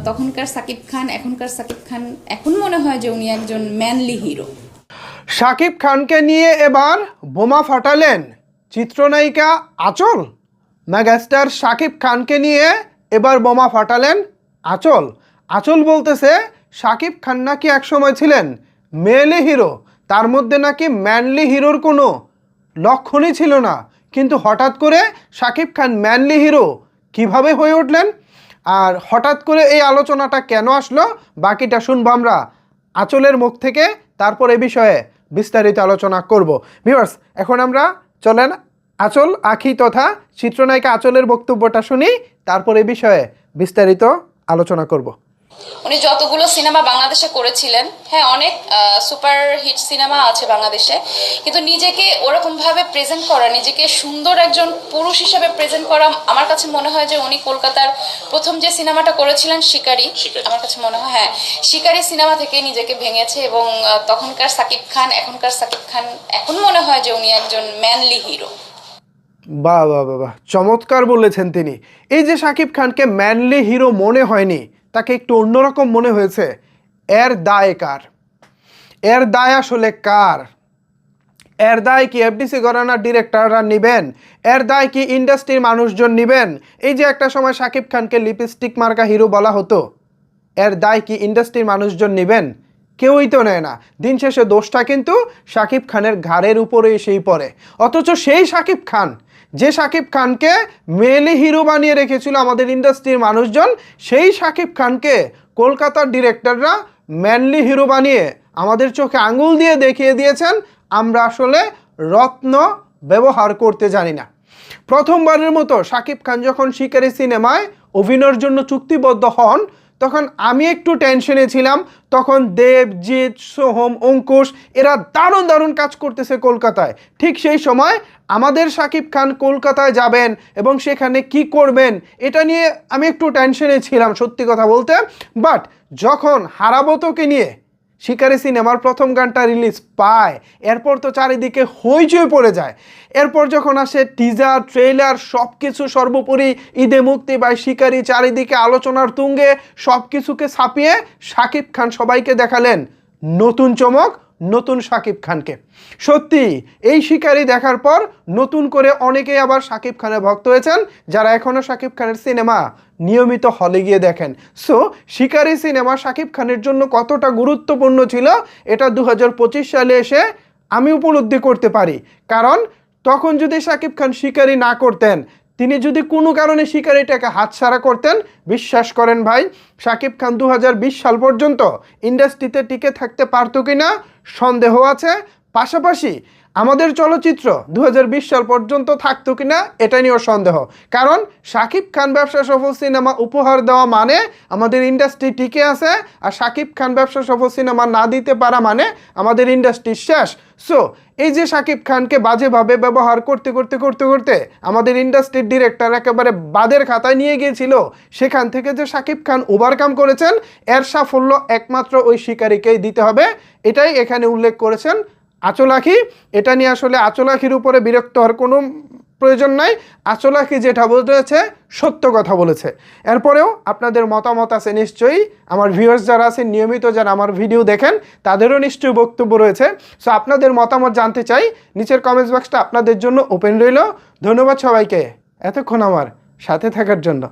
তখনকার সাকিব খান এখনকার সাকিব খান এখন মনে হয় যে উনি একজন ম্যানলি হিরো। শাকিব খানকে নিয়ে এবার বোমা ফাটালেন চিত্রনায়িকা আঁচল। মেগাস্টার শাকিব খানকে নিয়ে এবার বোমা ফাটালেন আঁচল। আঁচল বলতেছে শাকিব খান নাকি একসময় ছিলেন মেয়েলি হিরো, তার মধ্যে নাকি ম্যানলি হিরোর কোনো লক্ষণই ছিল না, কিন্তু হঠাৎ করে শাকিব খান ম্যানলি হিরো কিভাবে হয়ে উঠলেন, আর হঠাৎ করে এই আলোচনাটা কেন আসলো, বাকিটা শুনবো আমরা আঁচলের মুখ থেকে। তারপর এ বিষয়ে বিস্তারিত আলোচনা করব। ভিউয়ার্স, এখন আমরা চলেন আঁচল আঁখি তথা চিত্রনায়িকা আঁচলের বক্তব্যটা শুনি, তারপর এ বিষয়ে বিস্তারিত আলোচনা করব। উনি যতগুলো সিনেমা বাংলাদেশে করেছিলেন, হ্যাঁ অনেক সুপার হিট সিনেমা আছে বাংলাদেশে, কিন্তু নিজেকে ওরকম ভাবে প্রেজেন্ট করা, নিজেকে সুন্দর একজন পুরুষ হিসেবে প্রেজেন্ট করা, আমার কাছে মনে হয় যে উনি কলকাতার প্রথম যে সিনেমাটা করেছিলেন শিকারি, আমার কাছে মনে হয় হ্যাঁ শিকারি সিনেমা থেকে নিজেকে ভেঙেছে। এবং তখনকার সাকিব খান এখনকার সাকিব খান এখন মনে হয় যে উনি একজন ম্যানলি হিরো। বাহ বাহ বাহ, চমৎকার বলেছেন তিনি। এই যে শাকিব খানকে ম্যানলি হিরো মনে হয়নি, তাকে একটু অন্যরকম মনে হয়েছে, এর দায় কার? এর দায় আসলে কার? এর দায় কি এফডিসি ঘরানার ডিরেক্টররা নেবেন? এর দায় কি ইন্ডাস্ট্রির মানুষজন নেবেন? এই যে একটা সময় শাকিব খানকে লিপস্টিক মার্কা হিরো বলা হতো, এর দায় কি ইন্ডাস্ট্রির মানুষজন নেবেন? কেউই তো নেয় না। দিন শেষে দোষটা কিন্তু শাকিব খানের ঘাড়ের উপরে এসেই পড়ে। অথচ সেই শাকিব খান, যে শাকিব খানকে মেলে হিরো বানিয়ে রেখেছিল আমাদের ইন্ডাস্ট্রির মানুষজন, সেই শাকিব খানকে কলকাতার ডিরেক্টররা ম্যানলি হিরো বানিয়ে আমাদের চোখে আঙুল দিয়ে দেখিয়ে দিয়েছেন আমরা আসলে রত্ন ব্যবহার করতে জানি না। প্রথমবারের মতো শাকিব খান যখন শিকারি সিনেমায় অভিনয়ের জন্য চুক্তিবদ্ধ হন, তখন আমি একটু টেনশনে ছিলাম। তখন দেবজিৎ, সোহম, অঙ্কুশ এরা দারুণ দারুণ কাজ করতেছে কলকাতায়। ঠিক সেই সময় আমাদের শাকিব খান কলকাতায় যাবেন এবং সেখানে কি করবেন এটা নিয়ে আমি একটু টেনশনে ছিলাম সত্যি কথা বলতে। বাট যখন হারাবো তোকে নিয়ে শিকারি সিনেমার প্রথম গানটা রিলিজ পায়, এরপর তো চারিদিকে হইচই পড়ে যায়। এরপর যখন আসে টিজার, ট্রেলার, সব কিছু, সর্বোপরি ঈদে মুক্তি পায় শিকারি, চারিদিকে আলোচনার তুঙ্গে, সব কিছুকে ছাপিয়ে শাকিব খান সবাইকে দেখালেন নতুন চমক, নতুন শাকিব খানকে। সত্যি এই শিকারি দেখার পর নতুন করে অনেকেই আবার শাকিব খানের ভক্ত হয়েছেন, যারা এখনও শাকিব খানের সিনেমা নিয়মিত হলে গিয়ে দেখেন। সো শিকারি সিনেমা শাকিব খানের জন্য কতটা গুরুত্বপূর্ণ ছিল এটা 2025 সালে এসে আমি উপলব্ধি করতে পারি। কারণ তখন যদি শাকিব খান শিকারি না করতেন, তিনি যদি কোনো কারণে শিকারিটাকে হাতছাড়া করতেন, বিশ্বাস করেন ভাই, শাকিব খান 2020 সাল পর্যন্ত ইন্ডাস্ট্রিতে টিকে থাকতে পারতো কিনা সন্দেহ আছে। পাশাপাশি আমাদের চলচ্চিত্র 2020 সাল পর্যন্ত থাকতো কিনা এটা নিয়েও সন্দেহ। কারণ শাকিব খান ব্যবসা সফল সিনেমা উপহার দেওয়া মানে আমাদের ইন্ডাস্ট্রি টিকে আছে, আর শাকিব খান ব্যবসা সফল সিনেমা না দিতে পারা মানে আমাদের ইন্ডাস্ট্রি শেষ। সো এই যে শাকিব খানকে বাজেভাবে ব্যবহার করতে করতে করতে করতে আমাদের ইন্ডাস্ট্রির ডিরেক্টর একেবারে বাদের খাতায় নিয়ে গিয়েছিল, সেখান থেকে যে শাকিব খান ওভারকাম করেছেন, এর সাফল্য একমাত্র ওই শিকারীকেই দিতে হবে, এটাই এখানে উল্লেখ করেছেন আঁচল আঁখি। এটা নিয়ে আসলে আঁচল আঁখির উপরে বিরক্ত হওয়ার কোনো প্রয়োজন নাই। আঁচল আঁখি যেটা বলেছে সত্য কথা বলেছে। এরপরেও আপনাদের মতামত আছে নিশ্চয়ই, আমার ভিউয়ার্স যারা আছেন নিয়মিত, যারা আমার ভিডিও দেখেন, তাদেরও নিশ্চয়ই বক্তব্য রয়েছে। সো আপনাদের মতামত জানতে চাই, নিচের কমেন্টস বক্সটা আপনাদের জন্য ওপেন রইল। ধন্যবাদ সবাইকে এতক্ষণ আমার সাথে থাকার জন্য।